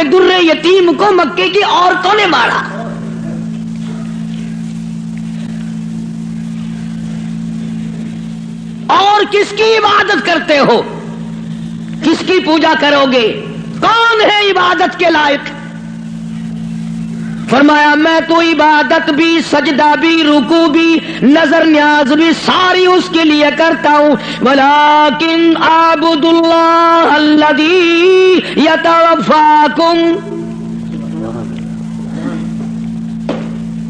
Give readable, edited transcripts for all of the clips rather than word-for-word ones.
کہ درے یتیم کو مکے کی عورتوں نے مارا. اور کس کی عبادت کرتے ہو؟ کس کی پوجا کرو گے؟ کون ہے عبادت کے لائق؟ فرمایا میں تو عبادت بھی، سجدہ بھی، رکوع بھی، نظر نیاز بھی ساری اس کے لیے کرتا ہوں. ولیکن اعبد اللہ الذی یتوفاکم.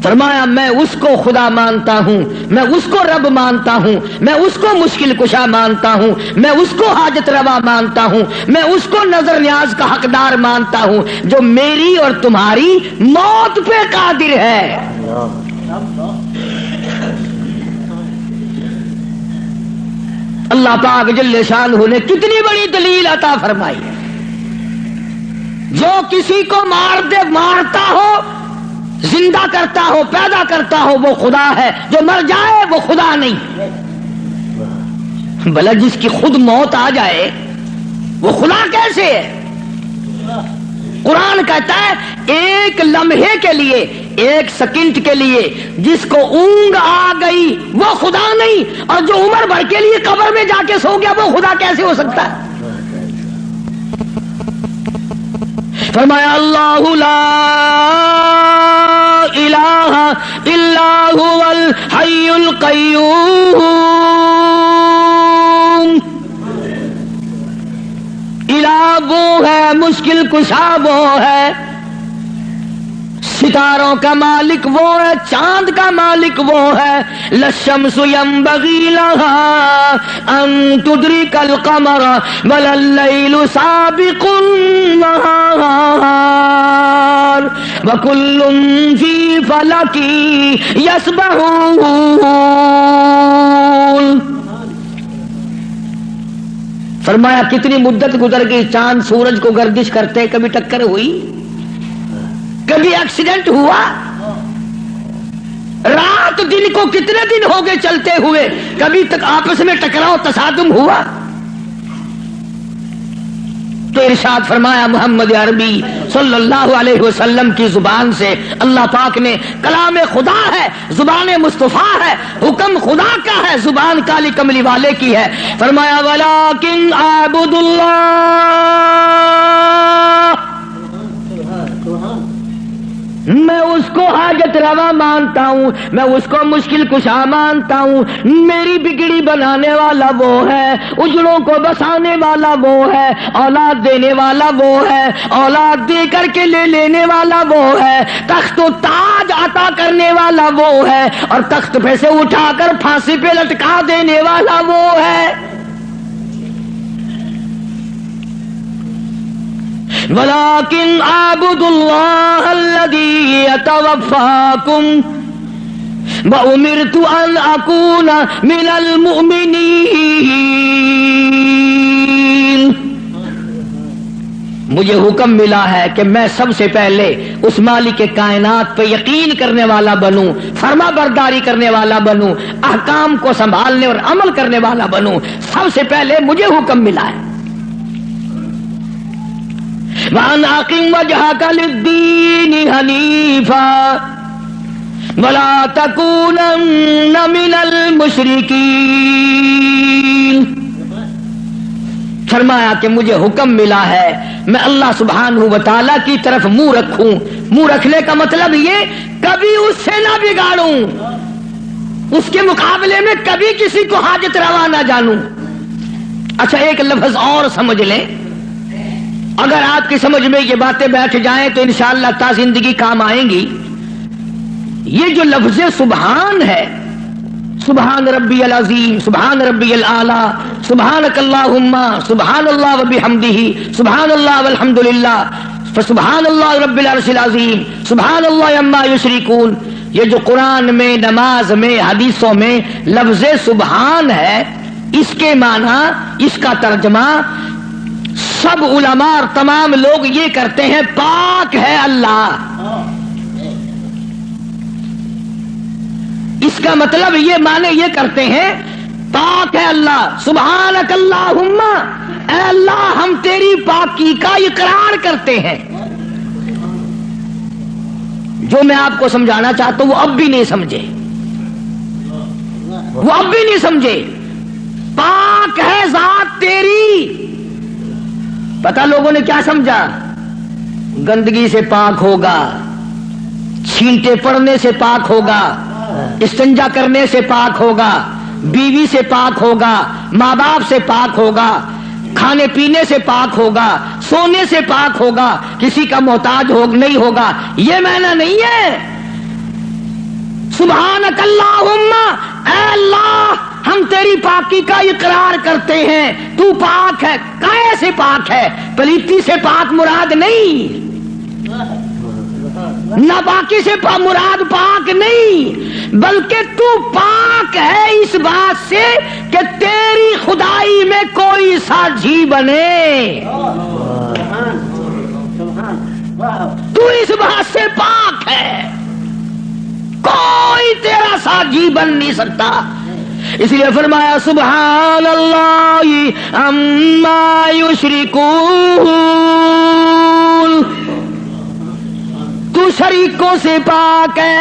فرمایا میں اس کو خدا مانتا ہوں، میں اس کو رب مانتا ہوں، میں اس کو مشکل کشا مانتا ہوں، میں اس کو حاجت روا مانتا ہوں، میں اس کو نظر نیاز کا حقدار مانتا ہوں جو میری اور تمہاری موت پہ قادر ہے. اللہ پاک جل شانہ نے کتنی بڑی دلیل عطا فرمائی ہے. جو کسی کو مارتا ہو، زندہ کرتا ہو، پیدا کرتا ہو، وہ خدا ہے. جو مر جائے وہ خدا نہیں. بھلا جس کی خود موت آ جائے وہ خدا کیسے ہے؟ قرآن کہتا ہے ایک لمحے کے لیے، ایک سیکنڈ کے لیے جس کو اونگ آ گئی وہ خدا نہیں، اور جو عمر بھر کے لیے قبر میں جا کے سو گیا وہ خدا کیسے ہو سکتا ہے؟ فرمایا اللہ لا الہ الا هو الحی القیوم. الہ وہ ہے، مشکل کشا وہ ہے، ستاروں کا مالک وہ ہے، چاند کا مالک وہ ہے. للشمس ينبغي لها ان تدرك القمر ولا الليل سابق النهار وكل في فلك يسبحون. فرمایا کتنی مدت گزر گئی، چاند سورج کو گردش کرتے، کبھی ٹکر ہوئی؟ کبھی ایکسیڈنٹ ہوا؟ رات دن کو کتنے دن ہو گئے چلتے ہوئے، کبھی تک آپس میں ٹکراؤ تصادم ہوا؟ تو ارشاد فرمایا محمد عربی صلی اللہ علیہ وسلم کی زبان سے، اللہ پاک نے، کلام خدا ہے، زبان مصطفیٰ ہے، حکم خدا کا ہے، زبان کالی کملی والے کی ہے. فرمایا ولیکن اعبد اللہ، میں اس کو حاجت روا مانتا ہوں، میں اس کو مشکل کشا مانتا ہوں. میری بگڑی بنانے والا وہ ہے، اجڑوں کو بسانے والا وہ ہے، اولاد دینے والا وہ ہے، اولاد دے کر کے لے لینے والا وہ ہے، تخت و تاج عطا کرنے والا وہ ہے، اور تخت پہ سے اٹھا کر پھانسی پہ لٹکا دینے والا وہ ہے. ولیکن اعبد اللہ الذی یتوفاکم وامرت ان اکون من المؤمنین. مجھے حکم ملا ہے کہ میں سب سے پہلے اس مالک کائنات پہ یقین کرنے والا بنوں، فرما برداری کرنے والا بنوں، احکام کو سنبھالنے اور عمل کرنے والا بنوں. سب سے پہلے مجھے حکم ملا ہے. وَأَنْ أَقِمْ وَجْهَكَ لِلدِّينِ حَنِيفًا وَلَا تَكُونَنَّ مِنَ الْمُشْرِكِينَ. فرمایا کہ مجھے حکم ملا ہے میں اللہ سبحانہ و تعالیٰ کی طرف منہ رکھوں. منہ رکھنے کا مطلب یہ کبھی اس سے نہ بگاڑوں، اس کے مقابلے میں کبھی کسی کو حاجت روا نہ جانوں. اچھا ایک لفظ اور سمجھ لیں، اگر آپ کی سمجھ میں یہ باتیں بیٹھ جائیں تو انشاءاللہ تا زندگی کام آئیں گی. یہ جو لفظ سبحان ہے، سبحان ربی العظیم، سبحان ربی الاعلیٰ، سبحانک اللہم، سبحان اللہ وبحمدہ، سبحان اللہ والحمدللہ، فسبحان اللہ رب العرش العظیم، سبحان اللہ عما یشرکون. یہ جو قرآن میں، نماز میں، حدیثوں میں لفظ سبحان ہے، اس کے معنی، اس کا ترجمہ سب علماء اور تمام لوگ یہ کرتے ہیں پاک ہے اللہ. اس کا مطلب یہ معنی یہ کرتے ہیں پاک ہے اللہ. سبحانک اللہم، اے اللہ ہم تیری پاکی کا اقرار کرتے ہیں. جو میں آپ کو سمجھانا چاہتا ہوں وہ اب بھی نہیں سمجھے، وہ اب بھی نہیں سمجھے۔ پاک ہے ذات تیری، پتہ لوگوں نے کیا سمجھا؟ گندگی سے پاک ہوگا، چھینٹے پڑنے سے پاک ہوگا، استنجا کرنے سے پاک ہوگا، بیوی سے پاک ہوگا، ماں باپ سے پاک ہوگا، کھانے پینے سے پاک ہوگا، سونے سے پاک ہوگا، کسی کا محتاج نہیں ہوگا۔ یہ معنی نہیں ہے۔ سبحانک اللہم، اے اللہ ہم تیری پاکی کا اقرار کرتے ہیں، تو پاک ہے۔ کیسے پاک ہے؟ پلیتی سے پاک مراد نہیں، ناپاکی سے مراد پاک نہیں، بلکہ تو پاک ہے اس بات سے کہ تیری خدائی میں کوئی ساجھی بنے، تو اس بات سے پاک ہے، کوئی تیرا ساجھی بن نہیں سکتا۔ اس لیے فرمایا سبحان اللہ عما یشرکون، تو شریکوں سے پاک ہے۔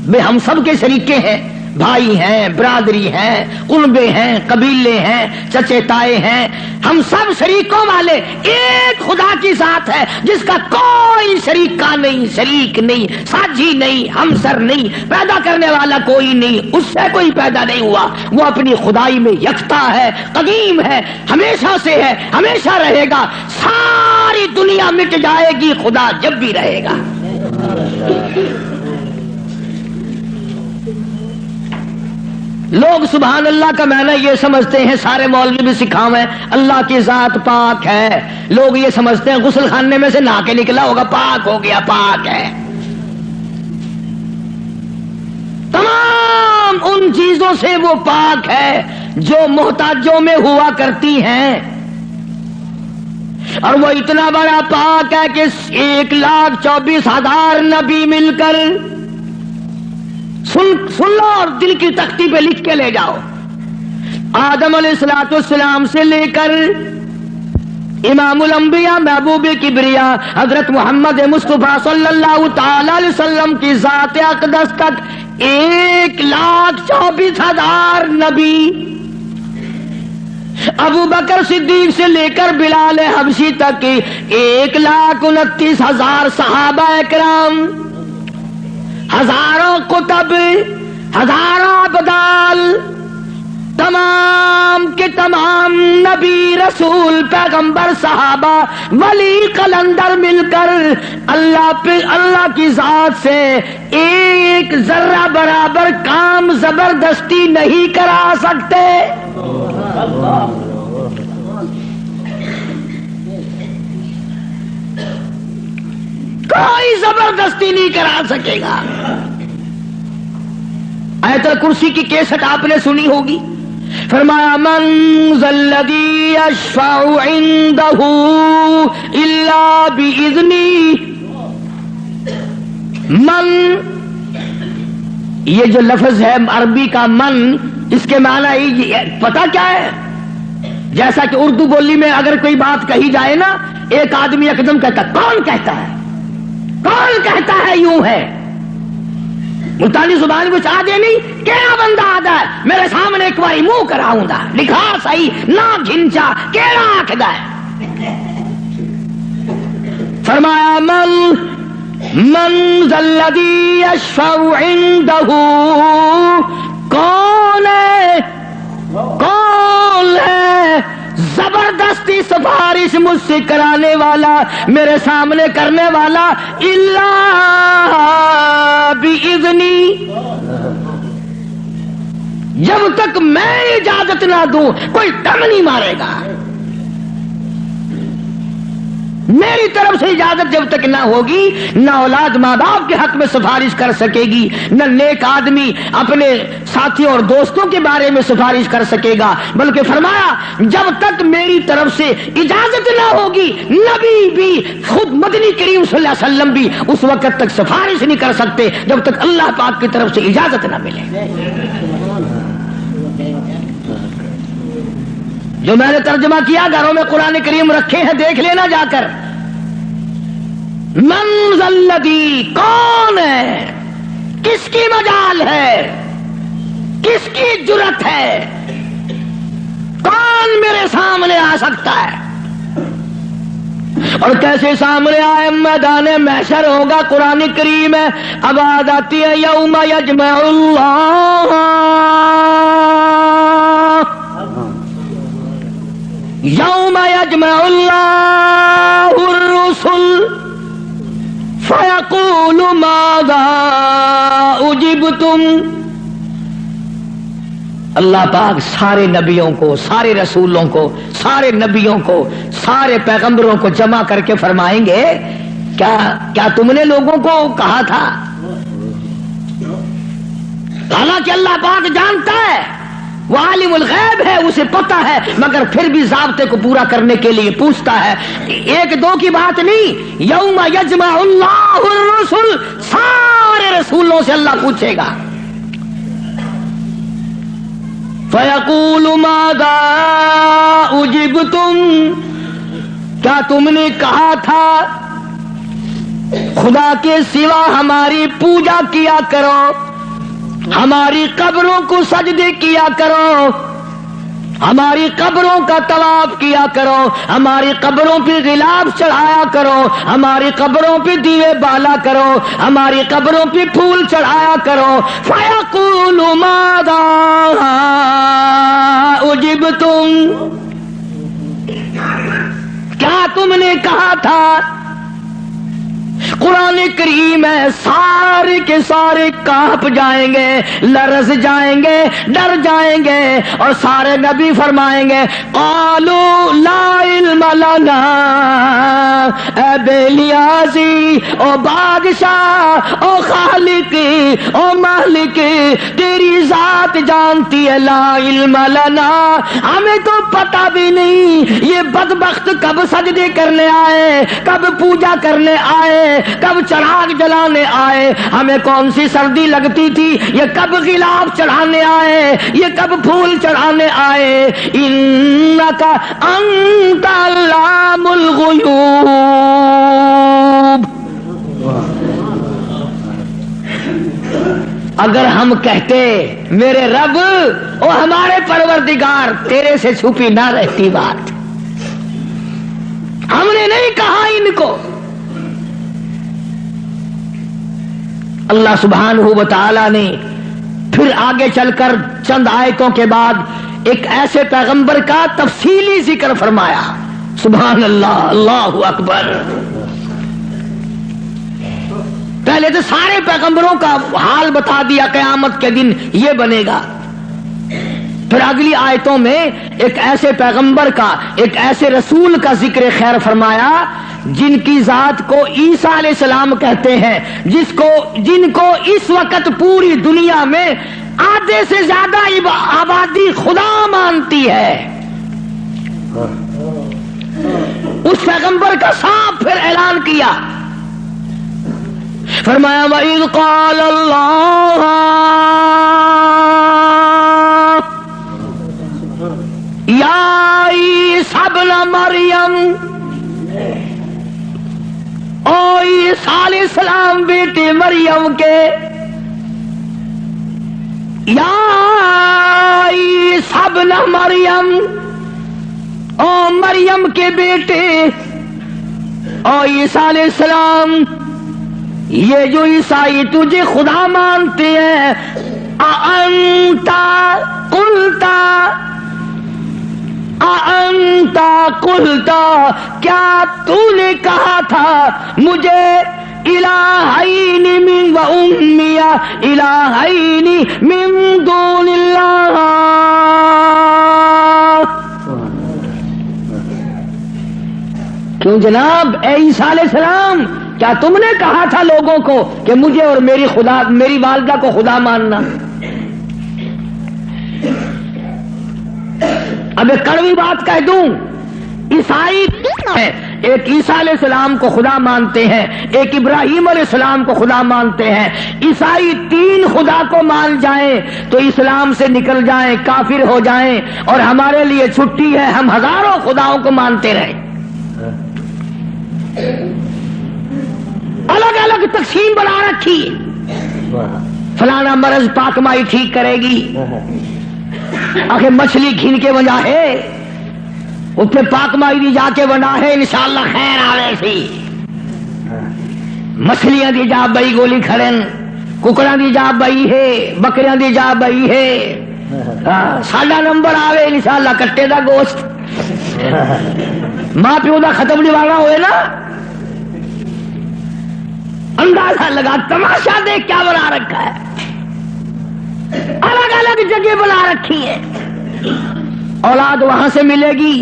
بے ہم سب کے شریکے ہیں، بھائی ہیں، برادری ہیں، قربے ہیں، قبیلے ہیں، چچے تائے ہیں، ہم سب شریکوں والے ایک خدا کی ذات ہے جس کا کوئی شریکہ نہیں، شریک نہیں، ساجھی نہیں، ہمسر نہیں، پیدا کرنے والا کوئی نہیں، اس سے کوئی پیدا نہیں ہوا، وہ اپنی خدائی میں یکتا ہے، قدیم ہے، ہمیشہ سے ہے، ہمیشہ رہے گا، ساری دنیا مٹ جائے گی، خدا جب بھی رہے گا۔ لوگ سبحان اللہ کا معنی یہ سمجھتے ہیں، سارے مولوی بھی سکھاویں اللہ کی ذات پاک ہے، لوگ یہ سمجھتے ہیں غسل خانے میں سے نہا کے نکلا ہوگا پاک ہو گیا، پاک ہے۔ تمام ان چیزوں سے وہ پاک ہے جو محتاجوں میں ہوا کرتی ہیں، اور وہ اتنا بڑا پاک ہے کہ 1,24,000 نبی مل کر، سن لو اور دل کی تختی پہ لکھ کے لے جاؤ، آدم علیہ السلام سے لے کر امام الانبیاء محبوب کبریا حضرت محمد مصطفیٰ صلی اللہ تعالی علیہ وسلم کی ذات اقدس تک 1,24,000 نبی، ابو بکر صدیق سے لے کر بلال حبشی تک 1,29,000 صحابہ اکرام، ہزاروں کتب، ہزاروں ابدال، تمام کے تمام نبی، رسول، پیغمبر، صحابہ، ولی، قلندر مل کر اللہ کی ذات سے ایک ذرہ برابر کام زبردستی نہیں کرا سکتے۔ کوئی زبردستی نہیں کرا سکے گا۔ آیت الکرسی کی کیسٹ آپ نے سنی ہوگی، فرمایا من ذا الذی یشفع عنده الا باذنہ۔ من، یہ جو لفظ ہے عربی کا من، اس کے معنی پتہ کیا ہے؟ جیسا کہ اردو بولی میں اگر کوئی بات کہی جائے نا، ایک آدمی یکدم کہتا کون کہتا ہے، کون کہتا ہے، یوں ہے، ملتانی زبان کو چاہ دے نہیں، کیڑا بندہ آدھا ہے میرے سامنے ایک باری منہ کراؤں گا، لکھا صحیح نہ گھنچا، کیڑا آکھدا ہے۔ فرمایا من ذا الذی یشفع عنده، کون ہے، کون ہے زبردستی سفارش مجھ سے کرانے والا، میرے سامنے کرنے والا، الا باذنی، جب تک میں اجازت نہ دوں کوئی دم نہیں مارے گا، میری طرف سے اجازت جب تک نہ ہوگی، نہ اولاد ماں باپ کے حق میں سفارش کر سکے گی، نہ نیک آدمی اپنے ساتھیوں اور دوستوں کے بارے میں سفارش کر سکے گا، بلکہ فرمایا جب تک میری طرف سے اجازت نہ ہوگی، نبی بھی، خود مدنی کریم صلی اللہ علیہ وسلم بھی اس وقت تک سفارش نہیں کر سکتے جب تک اللہ پاک کی طرف سے اجازت نہ ملے۔ جو میں نے ترجمہ کیا، گھروں میں قرآن کریم رکھے ہیں، دیکھ لینا جا کر۔ من ذلذی، کون ہے، کس کی مجال ہے، کس کی جرت ہے، کون میرے سامنے آ سکتا ہے؟ اور کیسے سامنے آئے؟ میدان محشر ہوگا. قرآن کریم ہے، اب آیت آتی ہے یوم یجمع اللہ، یوم یجمع اللہ الرسل فیقول ماذا اجبتم. اللہ پاک سارے نبیوں کو، سارے رسولوں کو، سارے نبیوں کو، سارے پیغمبروں کو جمع کر کے فرمائیں گے کیا تم نے لوگوں کو کہا تھا؟ حالانکہ اللہ پاک جانتا ہے، وہ عالم الغیب ہے، اسے پتہ ہے، مگر پھر بھی ضابطے کو پورا کرنے کے لیے پوچھتا ہے. ایک دو کی بات نہیں، یوم یجمع اللہ الرسل، سارے رسولوں سے اللہ پوچھے گا. فَيَقُولُ مَاذَا أُجِبْتُمْ، کیا تم نے کہا تھا خدا کے سوا ہماری پوجا کیا کرو، ہماری قبروں کو سجدے کیا کرو، ہماری قبروں کا طواف کیا کرو، ہماری قبروں پہ غلاف چڑھایا کرو، ہماری قبروں پہ دیوے بالا کرو، ہماری قبروں پہ پھول چڑھایا کرو. فَيَقُولُ مَاذَا أُجِبْتُمْ، کیا تم نے کہا تھا؟ قرآن کریم ہے، سارے کے سارے کانپ جائیں گے، لرز جائیں گے، ڈر جائیں گے، اور سارے نبی فرمائیں گے قالوا لا علم لنا. اے بے نیازی، او بادشاہ، او خالق، او مالک، تیری ذات جانتی ہے، لا علم لنا، ہمیں تو پتہ بھی نہیں یہ بدبخت کب سجدے کرنے آئے، کب پوجا کرنے آئے، کب چراغ جلانے آئے، ہمیں کون سی سردی لگتی تھی، یہ کب غلاف چڑھانے آئے، یہ کب پھول چڑھانے آئے. انک انت علام الغیوب. اگر ہم کہتے میرے رب او ہمارے پروردگار، تیرے سے چھپی نہ رہتی بات، ہم نے نہیں کہا ان کو. اللہ سبحانہ و تعالی نے پھر آگے چل کر چند آیتوں کے بعد ایک ایسے پیغمبر کا تفصیلی ذکر فرمایا. سبحان اللہ، اللہ اکبر. پہلے تو سارے پیغمبروں کا حال بتا دیا، قیامت کے دن یہ بنے گا. پھر اگلی آیتوں میں ایک ایسے پیغمبر کا، ایک ایسے رسول کا ذکر خیر فرمایا جن کی ذات کو عیسیٰ علیہ السلام کہتے ہیں، جن کو اس وقت پوری دنیا میں آدھے سے زیادہ آبادی خدا مانتی ہے. اس پیغمبر کا صاف پھر اعلان کیا، فرمایا وَإِذْ قَالَ اللَّهُ یا عیسیٰ ابن مریم، او عیسیٰ علیہ السلام بیٹے مریم کے، یا عیسیٰ ابن مریم، او مریم کے بیٹے، او عیسیٰ علیہ السلام، یہ جو عیسائی تجھے خدا مانتے ہیں، اَأَنْتَ قُلْتَ، کیا تو نے کہا تھا مجھے الہین من و امی الہین من دون اللہ. کیوں جناب اے عیسیٰ علیہ السلام، کیا تم نے کہا تھا لوگوں کو کہ مجھے اور میری والدہ کو خدا ماننا؟ اب ایک کڑوی بات کہہ دوں، عیسائی ایک عیسیٰ علیہ السلام کو خدا مانتے ہیں، ایک ابراہیم علیہ السلام کو خدا مانتے ہیں. عیسائی تین خدا کو مان جائیں تو اسلام سے نکل جائیں، کافر ہو جائیں، اور ہمارے لیے چھٹی ہے، ہم ہزاروں خداؤں کو مانتے رہیں. الگ تقسیم بنا رکھی، فلانا مرض پاک مائی ٹھیک کرے گی، آخر مچھلی گھن کے وجہ ہے اتنے پاک مائی دی جا کے بنا ہے انشاءاللہ خیر آوے سی، مچھلیاں دی جا بئی گولی کھڑن، ککڑاں دی جا بئی ہے، بکریاں دی جا بئی ہے، ساڈا نمبر آوے انشاءاللہ کٹے دا گوشت، ماں پیو دا ختم نوانا ہوئے نا، اندازہ لگا تماشا دیکھ کیا بنا رکھا ہے، الگ الگ جگہ بنا رکھی ہے، اولاد وہاں سے ملے گی،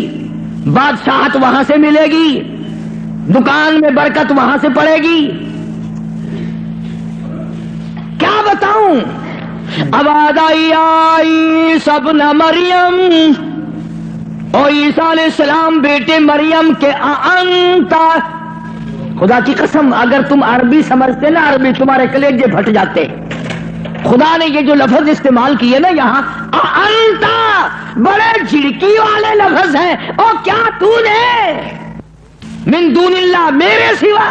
بادشاہت وہاں سے ملے گی، دکان میں برکت وہاں سے پڑے گی، کیا بتاؤں؟ اب آئی سب نہ مریم، او عیسیٰ علیہ السلام بیٹے مریم کے انتا، خدا کی قسم اگر تم عربی سمجھتے نا، عربی تمہارے کلیجے پھٹ جاتے، خدا نے یہ جو لفظ استعمال کیے نا یہاں انتا، بڑے جھڑکی والے لفظ ہیں، او کیا تو نے من دون اللہ میرے سوا،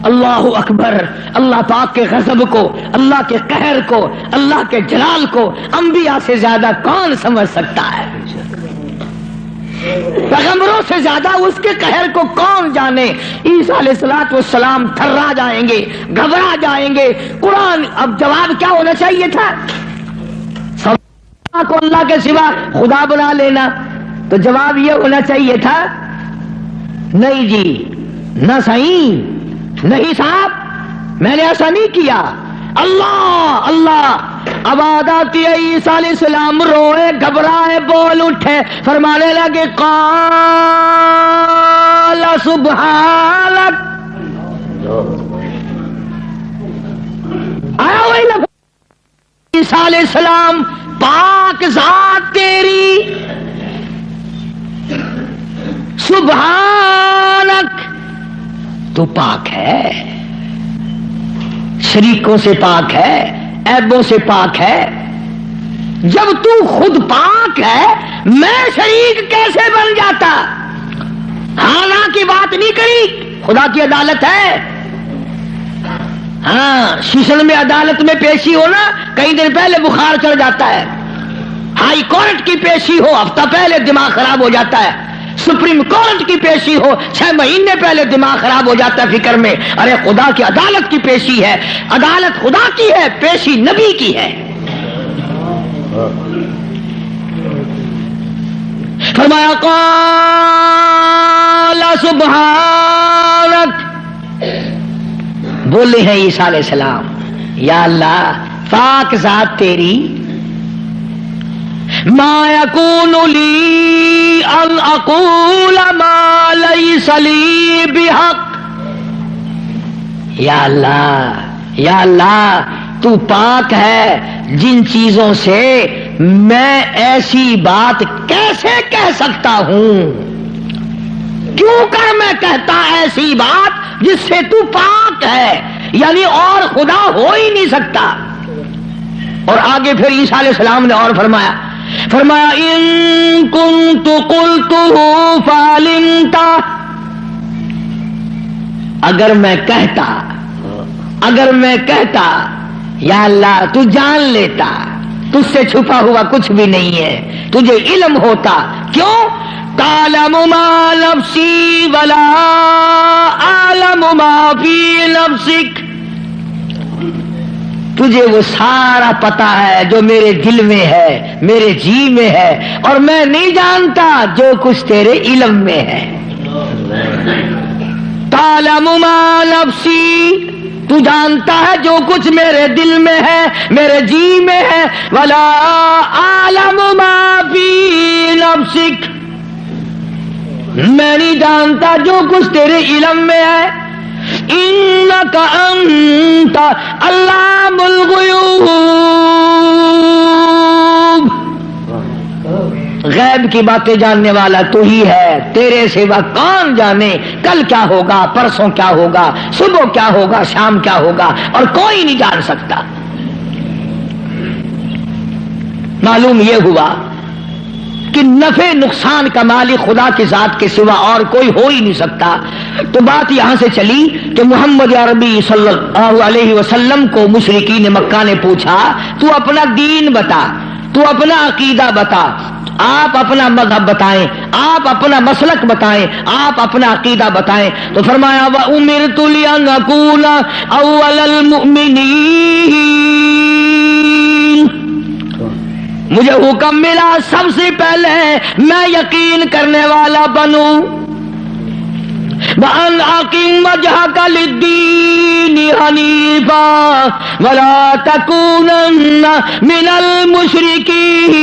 اللہ اکبر، اللہ پاک کے غضب کو، اللہ کے قہر کو، اللہ کے جلال کو انبیاء سے زیادہ کون سمجھ سکتا ہے؟ پیغمبروں سے زیادہ اس کے قہر کو کون جانے؟ عیسیٰ علیہ السلام تھرا جائیں گے، گھبرا جائیں گے، قرآن اب جواب کیا ہونا چاہیے تھا؟ سب کو اللہ کے سوا خدا بنا لینا، تو جواب یہ ہونا چاہیے تھا نہیں جی، نہ صحیح، نہیں صاحب میں نے ایسا نہیں کیا، اللہ اللہ۔ اب آتی ہے عیسیٰ علیہ السلام روئے، گھبرائے، بول اٹھے، فرمانے لگے قال سبحانک، آیا وہی لفظ عیسیٰ علیہ السلام، پاک ذات تیری، سبحانک تو پاک ہے، شریکوں سے پاک ہے، عیبوں سے پاک ہے، جب تو خود پاک ہے میں شریک کیسے بن جاتا؟ ہاں کی بات نہیں کری، خدا کی عدالت ہے، ہاں شیشن میں عدالت میں پیشی ہونا کئی دن پہلے بخار چڑھ جاتا ہے، ہائی کورٹ کی پیشی ہو ہفتہ پہلے دماغ خراب ہو جاتا ہے، سپریم کورٹ کی پیشی ہو 6 مہینے پہلے دماغ خراب ہو جاتا ہے فکر میں، ارے خدا کی عدالت کی پیشی ہے، عدالت خدا کی ہے، پیشی نبی کی ہے۔ فرمایا قال سبحانک، بولے ہیں عیسیٰ علیہ السلام یا اللہ پاک ذات تیری، ما یکون لی ان اقول ما لیس لی بحق، یا اللہ تو پاک ہے، جن چیزوں سے میں ایسی بات کیسے کہہ سکتا ہوں، کیوں کر میں کہتا ایسی بات جس سے تو پاک ہے، یعنی اور خدا ہو ہی نہیں سکتا۔ اور آگے پھر عیسیٰ علیہ السلام نے اور فرمایا ان کنت قلتہ فعلمت، اگر میں کہتا یا اللہ تو جان لیتا، تجھ سے چھپا ہوا کچھ بھی نہیں ہے، تجھے علم ہوتا، کیوں؟ تعلم ما نفسی ولا اعلم ما فی نفسک، تجھے وہ سارا پتا ہے جو میرے دل میں ہے، میرے جی میں ہے، اور میں نہیں جانتا جو کچھ تیرے علم میں ہے۔ تعلم ما نفسی، تو جانتا ہے جو کچھ میرے دل میں ہے، میرے جی میں ہے، ولا اعلم ما فی نفسک، میں نہیں جانتا جو کچھ تیرے علم میں ہے۔ انک انت علام الغیوب، غیب کی باتیں جاننے والا تو ہی ہے، تیرے سوا کون جانے کل کیا ہوگا، پرسوں کیا ہوگا، صبح کیا ہوگا، شام کیا ہوگا، اور کوئی نہیں جان سکتا۔ معلوم یہ ہوا کہ نفع نقصان کا مالک خدا کی ذات کے سوا اور کوئی ہو ہی نہیں سکتا. تو بات یہاں سے چلی کہ محمد عربی صلی اللہ علیہ وسلم کو مشرکین مکہ نے پوچھا تو اپنا دین بتا, تو اپنا عقیدہ بتا, آپ اپنا مذہب بتائیں, آپ اپنا مسلک بتائیں, آپ اپنا عقیدہ بتائیں. تو فرمایا وَأُمِرْتُ لِأَنْ أَوَّلَ الْمُؤْمِنِينَ, مجھے حکم ملا سب سے پہلے میں یقین کرنے والا بنوں. وَأَنْ أَقِمْ وَجْهَكَ لِلدِّينِ حَنِيفًا وَلَا تَكُونَنَّ مِنَ الْمُشْرِكِينَ.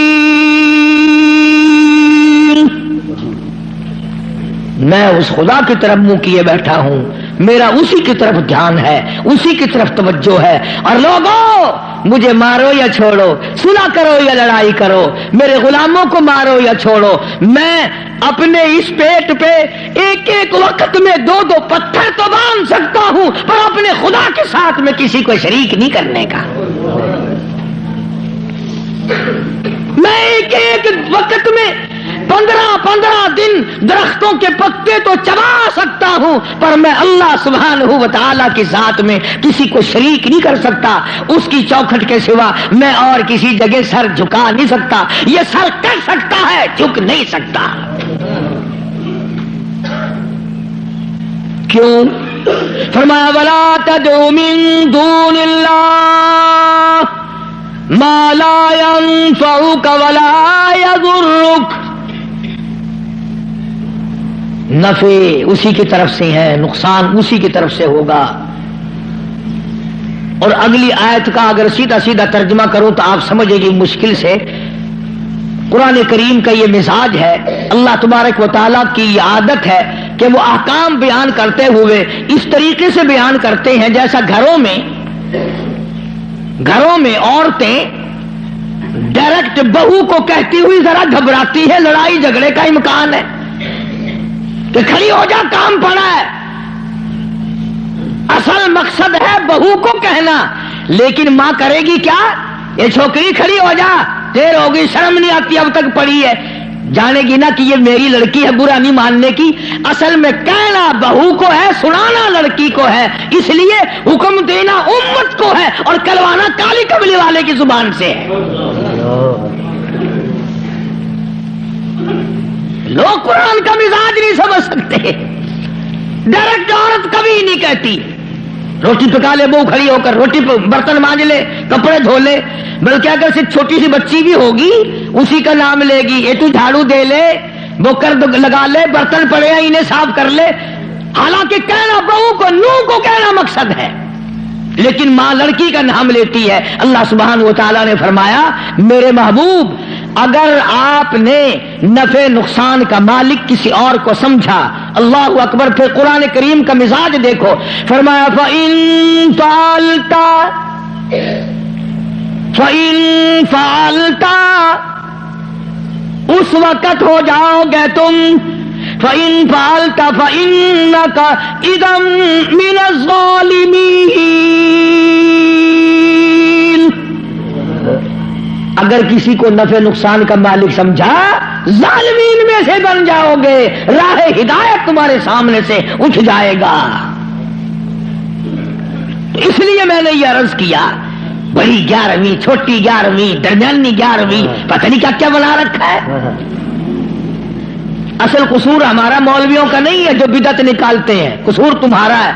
میں اس خدا کی طرف منہ کیے بیٹھا ہوں, میرا اسی کی طرف دھیان ہے, اسی کی طرف توجہ ہے. اور لوگوں مجھے مارو یا چھوڑو, صلح کرو یا لڑائی کرو, میرے غلاموں کو مارو یا چھوڑو, میں اپنے اس پیٹ پہ ایک ایک وقت میں 2 پتھر تو باندھ سکتا ہوں, پر اپنے خدا کے ساتھ میں کسی کو شریک نہیں کرنے کا. میں ایک ایک وقت میں 15 دن درختوں کے پتے تو چبا سکتا ہوں, پر میں اللہ سبحانہ و تعالیٰ کی ذات میں کسی کو شریک نہیں کر سکتا. اس کی چوکھٹ کے سوا میں اور کسی جگہ سر جھکا نہیں سکتا. یہ سر کر سکتا ہے, جھک نہیں سکتا. کیوں؟ فرمایا وَلَا تَدْعُ مِن دُونِ اللَّهِ مَا لَا يَنفَعُكَ وَلَا يَضُرُّكَ. نفع اسی کی طرف سے ہے, نقصان اسی کی طرف سے ہوگا. اور اگلی آیت کا اگر سیدھا سیدھا ترجمہ کروں تو آپ سمجھے گی مشکل سے. قرآن کریم کا یہ مزاج ہے, اللہ تبارک و تعالیٰ کی یہ عادت ہے کہ وہ احکام بیان کرتے ہوئے اس طریقے سے بیان کرتے ہیں جیسا گھروں میں عورتیں ڈائریکٹ بہو کو کہتی ہوئی ذرا گھبراتی ہے, لڑائی جھگڑے کا امکان ہے کہ کھڑی ہو جا, کام پڑا ہے. اصل مقصد ہے بہو کو کہنا, لیکن ماں کرے گی کیا؟ یہ چھوکری کھڑی ہو جا, دیر ہوگی, شرم نہیں آتی, اب تک پڑی ہے. جانے گی نا کہ یہ میری لڑکی ہے, برا نہیں ماننے کی. اصل میں کہنا بہو کو ہے, سنانا لڑکی کو ہے. اس لیے حکم دینا امت کو ہے اور کروانا کالی کملی والے کی زبان سے ہے. لوگ قرآن کا مزاج نہیں سمجھ سکتے. ڈائریکٹ عورت کبھی نہیں کہتی روٹی پکا لے, بہو کھڑی ہو کر روٹی برتن مانج لے, کپڑے دھو لے, بلکہ اگر صرف چھوٹی سی بچی بھی ہوگی اسی کا نام لے گی. یہ تو جھاڑو دے لے, وہ کر لگا لے, برتن پڑے ہیں انہیں صاف کر لے. حالانکہ کہنا بہو کو, نو کو کہنا مقصد ہے, لیکن ماں لڑکی کا نام لیتی ہے. اللہ سبحانہ و تعالیٰ نے فرمایا میرے محبوب اگر آپ نے نفع نقصان کا مالک کسی اور کو سمجھا, اللہ اکبر. پھر قرآن کریم کا مزاج دیکھو, فرمایا فَإِن فَعَلْتَ اس وقت ہو جاؤ گے تم, فَإِن فَعَلْتَ فَإِنَّكَ إِذًا مِنَ الظَّالِمِينَ. اگر کسی کو نفع نقصان کا مالک سمجھا, ظالمین میں سے بن جاؤ گے, راہ ہدایت تمہارے سامنے سے اٹھ جائے گا. اس لیے میں نے یہ عرض کیا, بڑی 11ویں, چھوٹی 11ویں, درمیانی 11ویں, پتہ نہیں کیا کیا بنا رکھا ہے. اصل قصور ہمارا مولویوں کا نہیں ہے جو بدعت نکالتے ہیں, قصور تمہارا ہے.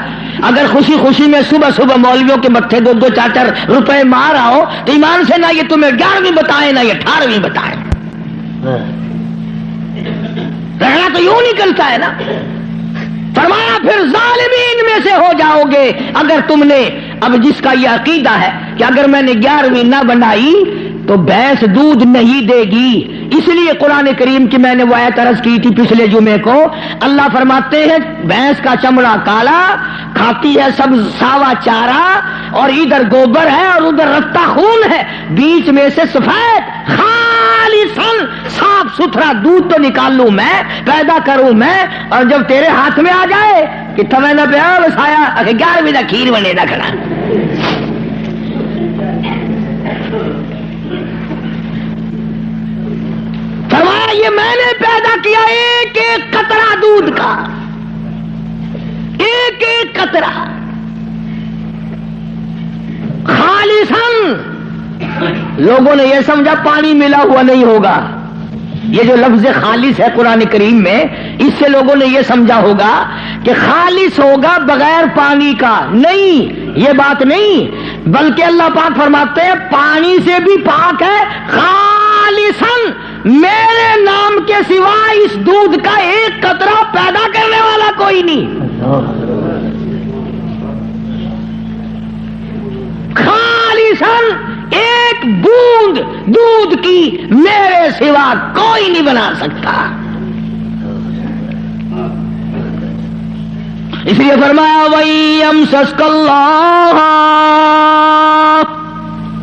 اگر خوشی خوشی میں صبح صبح مولویوں کے متھے 2-4 روپے مار آؤ تو ایمان سے نہ یہ تمہیں 11ویں بتائیں نہ یہ 18ویں بتائیں. رہنا تو یوں نکلتا ہے نا. فرمایا پھر ظالمین میں سے ہو جاؤ گے اگر تم نے, اب جس کا یہ عقیدہ ہے کہ اگر میں نے 11ویں نہ بنائی تو بھینس دودھ نہیں دے گی. اس لیے قرآن کریم کی میں نے وہ آیت عرض کی تھی پچھلے جمعے کو. اللہ فرماتے ہیں بھینس کا چمڑا کالا, کھاتی ہے سب ساوا چارہ, اور ادھر گوبر ہے اور ادھر رتا خون ہے, بیچ میں سے سفید خالصاً صاف ستھرا دودھ تو نکال لوں میں, پیدا کروں میں, اور جب تیرے ہاتھ میں آ جائے کہ تمہیں نہ پیا بسایا 11ویں کا کھیر بنے نہ کھڑا. فرمایا لیے میں نے پیدا کیا ایک ایک قطرہ دودھ کا، ایک ایک قطرہ خالصاً۔ لوگوں نے یہ سمجھا پانی ملا ہوا نہیں ہوگا، یہ جو لفظ خالص ہے قرآن کریم میں، اس سے لوگوں نے یہ سمجھا ہوگا کہ خالص ہوگا بغیر پانی کا، نہیں، یہ بات نہیں، بلکہ اللہ پاک فرماتے ہیں پانی سے بھی پاک ہے، خالصاً میرے نام کے سوا اس دودھ کا ایک قطرہ پیدا کرنے والا کوئی نہیں، خالصاً ایک بوند دودھ کی میرے سوا کوئی نہیں بنا سکتا۔ اس لیے فرمایا وَيَمْسَسْكَ اللَّهُ،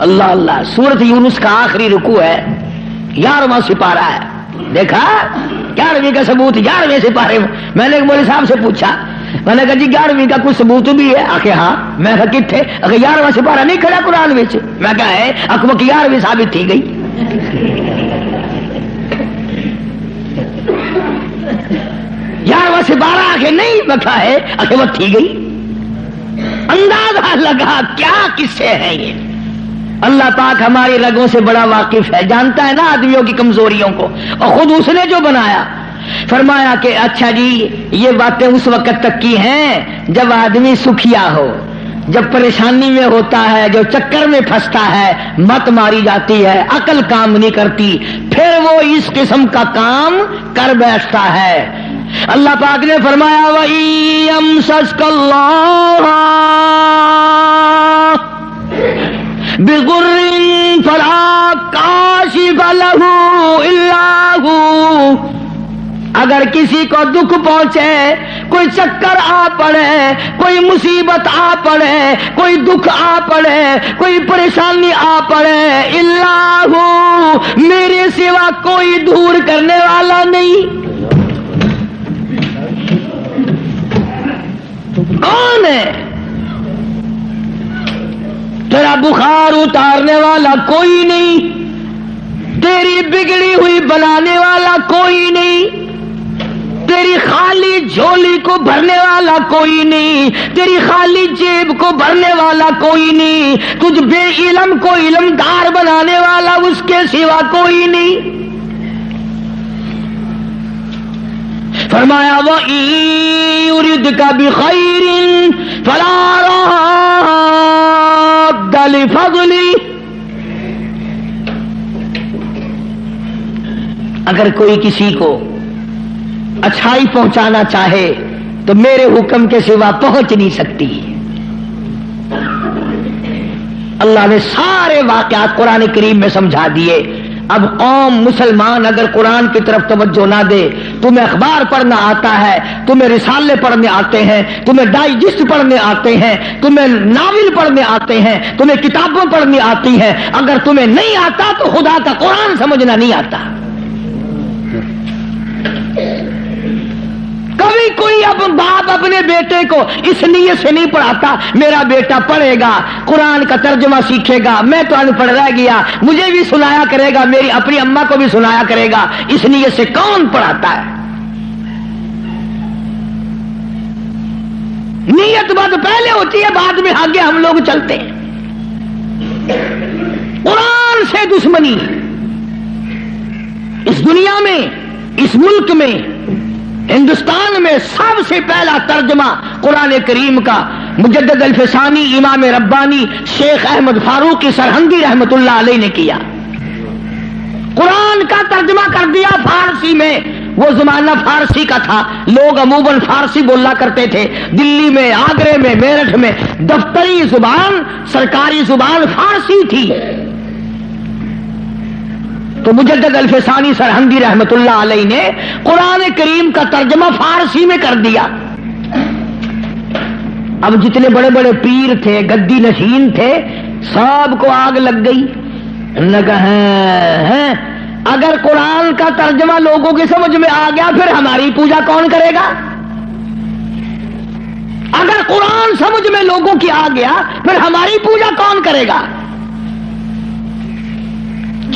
اللہ اللہ، سورۃ یونس کا آخری رکوع ہے، 11واں سپارہ ہے۔ دیکھا 11ویں کا ثبوت 11ویں سپارے میں۔ میں نے ایک مولوی صاحب سے پوچھا، میں نے کہا جی 11ویں کا کوئی ثبوت بھی ہے؟ آخر ہاں۔ میں کہا کتنے؟ اگر 11واں سپارہ نہیں کھڑا قرآن میں؟ میں کہا ہے، اکبر 11ویں ثابت تھی گئی۔ 11واں سپارہ آخر نہیں، میں کہا ہے اکبر تھی گئی۔ اندازہ لگا کیا قصے ہیں یہ۔ اللہ پاک ہماری رگوں سے بڑا واقف ہے، جانتا ہے نا آدمیوں کی کمزوریوں کو، اور خود اس نے جو بنایا۔ فرمایا کہ اچھا جی یہ باتیں اس وقت تک کی ہیں جب آدمی سکھیا ہو، جب پریشانی میں ہوتا ہے، جو چکر میں پھنستا ہے، مت ماری جاتی ہے، عقل کام نہیں کرتی، پھر وہ اس قسم کا کام کر بیٹھتا ہے۔ اللہ پاک نے فرمایا وَإِيَمْسَسْكَ اللَّهُ بِضُرٍّ فَلَا كَاشِفَ لَهُ إِلَّا هُوَ، اگر کسی کو دکھ پہنچے، کوئی چکر آ پڑے، کوئی مصیبت آ پڑے، کوئی دکھ آ پڑے، کوئی پریشانی آ پڑے، اللہ ہو، میرے سوا کوئی دور کرنے والا نہیں۔ کون ہے؟ تیرا بخار اتارنے والا کوئی نہیں، تیری بگڑی ہوئی بنانے والا کوئی نہیں، تیری خالی جھولی کو بھرنے والا کوئی نہیں، تیری خالی جیب کو بھرنے والا کوئی نہیں، تجھ بے علم کو علمدار بنانے والا اس کے سوا کوئی نہیں۔ فرمایا وَإِن يُرِدْكَ بِخَيْرٍ فَلَا رَادَّ لِفَضْلِهِ، اگر کوئی کسی کو اچھائی پہنچانا چاہے تو میرے حکم کے سوا پہنچ نہیں سکتی۔ اللہ نے سارے واقعات قرآن کریم میں سمجھا دیے۔ اب قوم مسلمان اگر قرآن کی طرف توجہ نہ دے، تمہیں اخبار پڑھنا آتا ہے، تمہیں رسالے پڑھنے آتے ہیں، تمہیں ڈائجسٹ پڑھنے آتے ہیں، تمہیں ناول پڑھنے آتے ہیں، تمہیں کتابیں پڑھنی آتی ہیں، اگر تمہیں نہیں آتا تو خدا کا قرآن سمجھنا نہیں آتا۔ کبھی کوئی اب باپ اپنے بیٹے کو اس نیت سے نہیں پڑھاتا میرا بیٹا پڑھے گا، قرآن کا ترجمہ سیکھے گا، میں تو ان پڑھ رہ گیا، مجھے بھی سنایا کرے گا، میری اپنی اماں کو بھی سنایا کرے گا، اس نیت سے کون پڑھاتا ہے؟ نیت بات پہلے ہوتی ہے، بعد میں آگے ہم لوگ چلتے ہیں۔ قرآن سے دشمنی اس دنیا میں، اس ملک میں، ہندوستان میں سب سے پہلا ترجمہ قرآن کریم کا مجدد الفسانی امام ربانی شیخ احمد فاروقی سرہندی رحمت اللہ علیہ نے کیا۔ قرآن کا ترجمہ کر دیا فارسی میں۔ وہ زمانہ فارسی کا تھا، لوگ عموماً فارسی بولا کرتے تھے۔ دلی میں، آگرے میں، میرٹھ میں دفتری زبان، سرکاری زبان فارسی تھی۔ تو مجدد الفسانی سرہندی رحمت اللہ علیہ نے قرآن کریم کا ترجمہ فارسی میں کر دیا۔ اب جتنے بڑے بڑے پیر تھے، گدی نشین تھے، سب کو آگ لگ گئی۔ اگر قرآن کا ترجمہ لوگوں کی سمجھ میں آ گیا پھر ہماری پوجا کون کرے گا؟ اگر قرآن سمجھ میں لوگوں کی آ گیا پھر ہماری پوجا کون کرے گا؟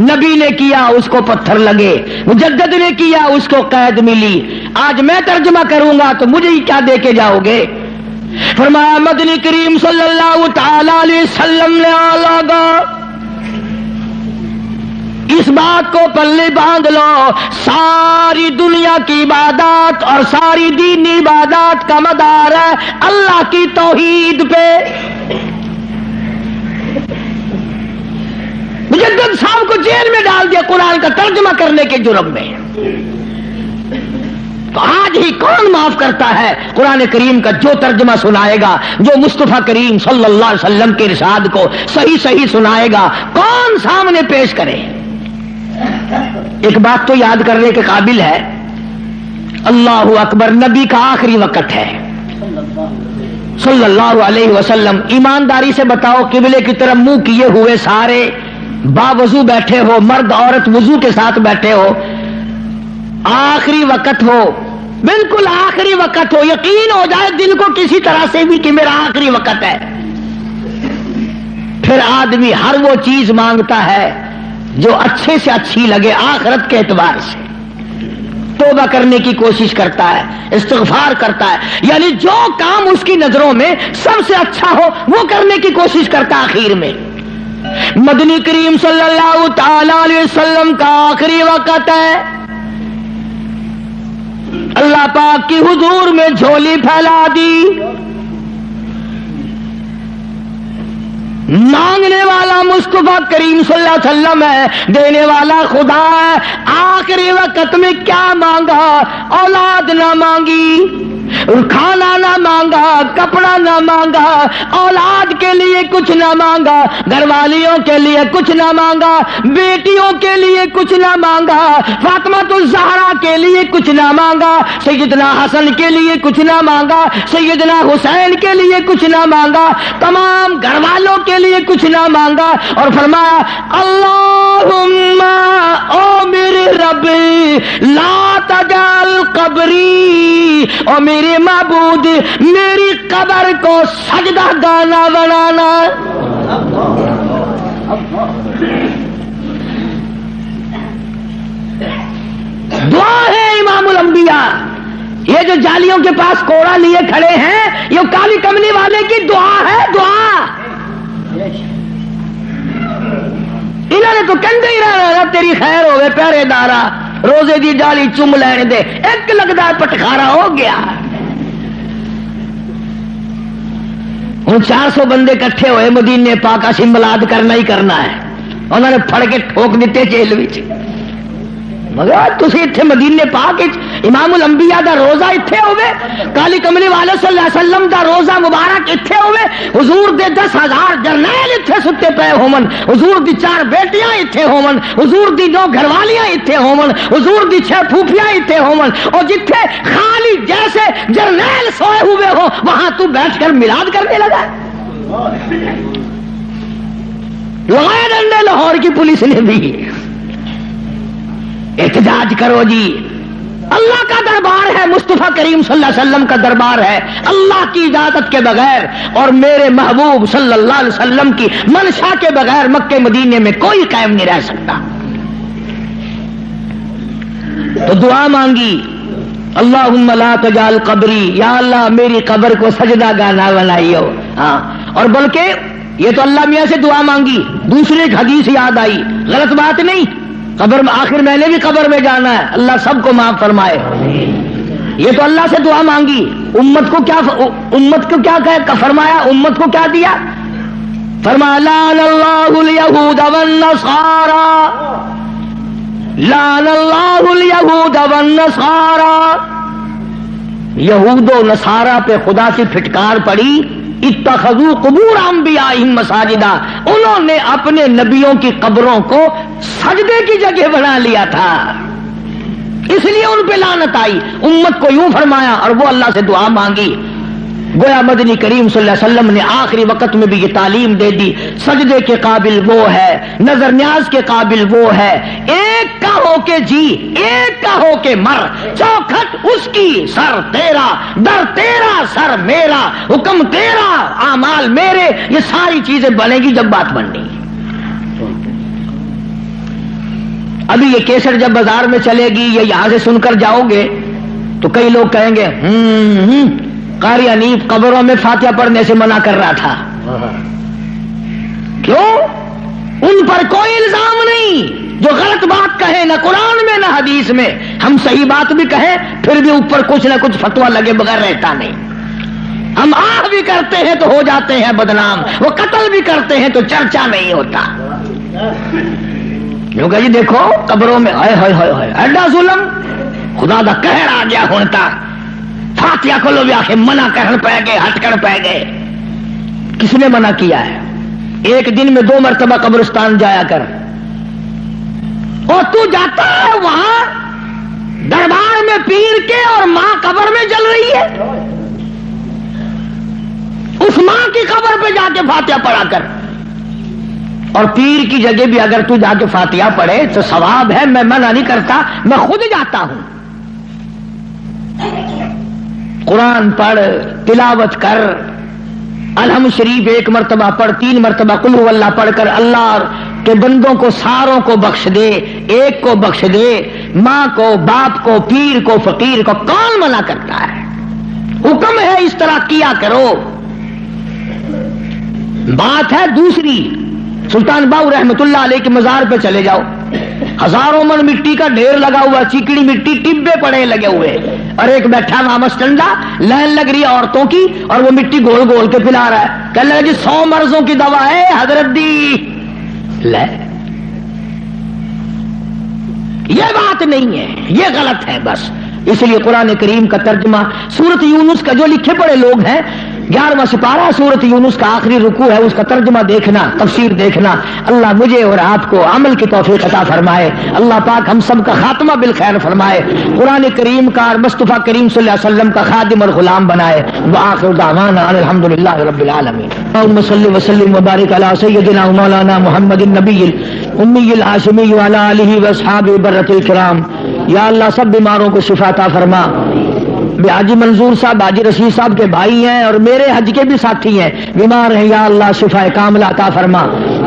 نبی نے کیا اس کو پتھر لگے، مجدد نے کیا اس کو قید ملی، آج میں ترجمہ کروں گا تو مجھے ہی کیا دے کے جاؤ گے؟ فرمایا مدنی کریم صلی اللہ تعالی علیہ وسلم نے آگا اس بات کو پلے باندھ لو، ساری دنیا کی عبادات اور ساری دینی عبادات کا مدار ہے اللہ کی توحید پہ۔ مجدد صاحب کو جیل میں ڈال دیا قرآن کا ترجمہ کرنے کے جرم میں، تو آج ہی کون معاف کرتا ہے؟ قرآن کریم کا جو ترجمہ سنائے گا، جو مصطفیٰ کریم صلی اللہ علیہ وسلم کے ارشاد کو صحیح صحیح سنائے گا، کون سامنے پیش کرے؟ ایک بات تو یاد کرنے کے قابل ہے، اللہ اکبر، نبی کا آخری وقت ہے صلی اللہ علیہ وسلم۔ ایمانداری سے بتاؤ، قبلے کی طرف منہ کیے ہوئے سارے باوضو بیٹھے ہو، مرد عورت وضو کے ساتھ بیٹھے ہو، آخری وقت ہو، بالکل آخری وقت ہو، یقین ہو جائے دل کو کسی طرح سے بھی کہ میرا آخری وقت ہے، پھر آدمی ہر وہ چیز مانگتا ہے جو اچھے سے اچھی لگے آخرت کے اعتبار سے، توبہ کرنے کی کوشش کرتا ہے، استغفار کرتا ہے، یعنی جو کام اس کی نظروں میں سب سے اچھا ہو وہ کرنے کی کوشش کرتا ہے۔ آخر میں مدنی کریم صلی اللہ تعالی علیہ وسلم کا آخری وقت ہے، اللہ پاک کی حضور میں جھولی پھیلا دی، مانگنے والا مصطفیٰ کریم صلی اللہ علیہ وسلم ہے، دینے والا خدا ہے۔ آخری وقت میں کیا مانگا؟ اولاد نہ مانگی، کھانا نہ مانگا، کپڑا نہ مانگا، اولاد کے لیے کچھ نہ مانگا، گھر والیوں کے لیے کچھ نہ مانگا، بیٹیوں کے لیے کچھ نہ مانگا، فاطمہ الزہرا کے لیے کچھ نہ مانگا، سیدنا حسن کے لیے کچھ نہ مانگا، سیدنا حسین کے لیے کچھ نہ مانگا، تمام گھر والوں کے لیے کچھ نہ مانگا، اور فرمایا اللہم او میرے رب لا تجعل قبری، او میرے معبود میری قبر کو سجدہ گانا بنانا۔ دعا ہے امام الانبیاء، یہ جو جالیوں کے پاس کوڑا لیے کھڑے ہیں یہ کالی کملی والے کی دعا ہے، دعا۔ انہوں نے تو کہندے ہی رہنا تیری خیر ہوئے پہرے دارا، روزے دی جالی چم لینے دے، ایک لگتا ہے پٹخارا ہو گیا۔ ان 400 بندے کٹھے ہوئے مدینے پاک اسی ملاد کرنا ہی کرنا ہے، انہوں نے پھڑ کے ٹھوک دیتے جیل وچ، مگر تسی اتھے مدینے پاک امام الانبیاء دا روزہ اتھے ہوئے، کالی کملی والے صلی اللہ علیہ وسلم دا روزہ مبارک اتھے ہوئے، حضور دے 10,000 جرنیل اتھے ستے پے ہومن، حضور دی 4 بیٹیاں اتھے ہومن، حضور دی 9 گھر والیاں اتھے ہومن، حضور دی 6 پھوپھیاں اتھے ہومن، اور جتھے خالی جیسے جرنیل سوئے ہوئے ہو وہاں تو بیٹھ کر میلاد کرنے لگا۔ لگائے ڈنڈے لاہور کی پولیس نے بھی، احتجاج کرو جی، اللہ کا دربار ہے، مصطفیٰ کریم صلی اللہ علیہ وسلم کا دربار ہے، اللہ کی اجازت کے بغیر اور میرے محبوب صلی اللہ علیہ وسلم کی منشا کے بغیر مکے مدینے میں کوئی قائم نہیں رہ سکتا۔ تو دعا مانگی، اللہم لا تجعل قبری، یا اللہ میری قبر کو سجدہ گانا بنائیو۔ ہاں، اور بلکہ یہ تو اللہ میاں سے دعا مانگی، دوسری ایک حدیث یاد آئی، غلط بات نہیں، قبر میں آخر میں نے بھی قبر میں جانا ہے، اللہ سب کو معاف فرمائے۔ یہ تو اللہ سے دعا مانگی، امت کو کیا فرمایا، امت کو کیا دیا؟ فرمایا لعن اللہ الیہود والنصارى، لعن اللہ الیہود والنصارى، یہود و نصارہ پہ خدا کی پھٹکار پڑی، اتخذوا قبور انبیائہم مساجدا، انہوں نے اپنے نبیوں کی قبروں کو سجدے کی جگہ بنا لیا تھا، اس لیے ان پہ لعنت آئی۔ امت کو یوں فرمایا اور وہ اللہ سے دعا مانگی۔ گویا مدنی کریم صلی اللہ علیہ وسلم نے آخری وقت میں بھی یہ تعلیم دے دی، سجدے کے قابل وہ ہے، نظر نیاز کے قابل وہ ہے، ایک کا ہو کے جی، ایک کا ہو کے مر، چوکھٹ اس کی سر تیرا، در تیرا سر میرا، حکم تیرا اعمال میرے، یہ ساری چیزیں بنے گی جب بات بننی۔ ابھی یہ کیسٹ جب بازار میں چلے گی یا یہاں سے سن کر جاؤ گے تو کئی لوگ کہیں گے قاری حنیف قبروں میں فاتحہ پڑھنے سے منع کر رہا تھا. کیوں؟ ان پر کوئی الزام نہیں جو غلط بات کہے، نہ قرآن میں نہ حدیث میں. ہم صحیح بات بھی کہیں پھر بھی اوپر کچھ نہ کچھ فتویٰ لگے بغیر رہتا نہیں. ہم آہ بھی کرتے ہیں تو ہو جاتے ہیں بدنام، وہ قتل بھی کرتے ہیں تو چرچا نہیں ہوتا. کیونکہ جی دیکھو قبروں میں ہائے ہائے ہائے ہائے ایڈا ظلم، خدا دا قہر آ گیا ہوں تا فاتحہ کو لو آخر منع کرن پہ گئے، ہٹ کر پہ گئے. کس نے منع کیا ہے؟ ایک دن میں 2 مرتبہ قبرستان جایا کر. اور تو جاتا ہے وہاں دربار میں پیر کے اور ماں قبر میں جل رہی ہے. اس ماں کی قبر پہ جا کے فاتحہ پڑھا کر. اور پیر کی جگہ بھی اگر تو جا کے فاتحہ پڑھے تو ثواب ہے، میں منع نہیں کرتا، میں خود جاتا ہوں. قرآن پڑھ، تلاوت کر، الحمد شریف 1 مرتبہ پڑھ، 3 مرتبہ قل هو اللہ پڑھ کر اللہ کے بندوں کو ساروں کو بخش دے، ایک کو بخش دے، ماں کو، باپ کو، پیر کو، فقیر کو. کون منع کرتا ہے؟ حکم ہے اس طرح کیا کرو. بات ہے دوسری، سلطان باؤ رحمت اللہ علیہ کے مزار پہ چلے جاؤ، ہزاروں من مٹی کا ڈھیر لگا ہوا، چیکڑی مٹی، ٹبے پڑے لگے ہوئے، اور ایک بیٹھا وہاں مسٹنڈا، لائن لگ رہی ہے عورتوں کی، اور وہ مٹی گول گول کے پلا رہا ہے. کہنے لگا جی 100 مرضوں کی دوا ہے حضرت دی. لے یہ بات نہیں ہے، یہ غلط ہے بس. اس لیے قرآن کریم کا ترجمہ سورۃ یونس کا جو لکھے پڑے لوگ ہیں 11واں سپارہ سورۃ یونس کا آخری رکوع ہے، اس کا ترجمہ دیکھنا، تفسیر دیکھنا. اللہ مجھے اور آپ کو عمل کی توفیق عطا فرمائے. اللہ پاک ہم سب کا خاتمہ بالخیر فرمائے. قرآن کریم کا اور مصطفیٰ کریم صلی اللہ علیہ وسلم کا خادم اور غلام بنائے. وآخر دعوانا الحمدللہ رب العالمین. اللہم صل وسلم وبارک علی سیدنا مولانا محمد النبی الامی الہاشمی وعلی آلہ واصحابہ برۃ الکرام. یا اللہ سب بیماروں کو شفا عطا فرما. حاجی منظور صاحب، حاجی رشید صاحب کے بھائی ہیں اور میرے حج کے بھی ساتھی ہیں، بیمار ہیں، یا اللہ شفا کاملہ عطا فرما.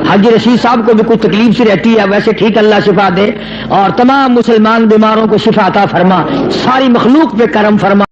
حاجی رشید صاحب کو بھی کچھ تکلیف سی رہتی ہے، ویسے ٹھیک، اللہ شفا دے. اور تمام مسلمان بیماروں کو شفا عطا فرما. ساری مخلوق پہ کرم فرما.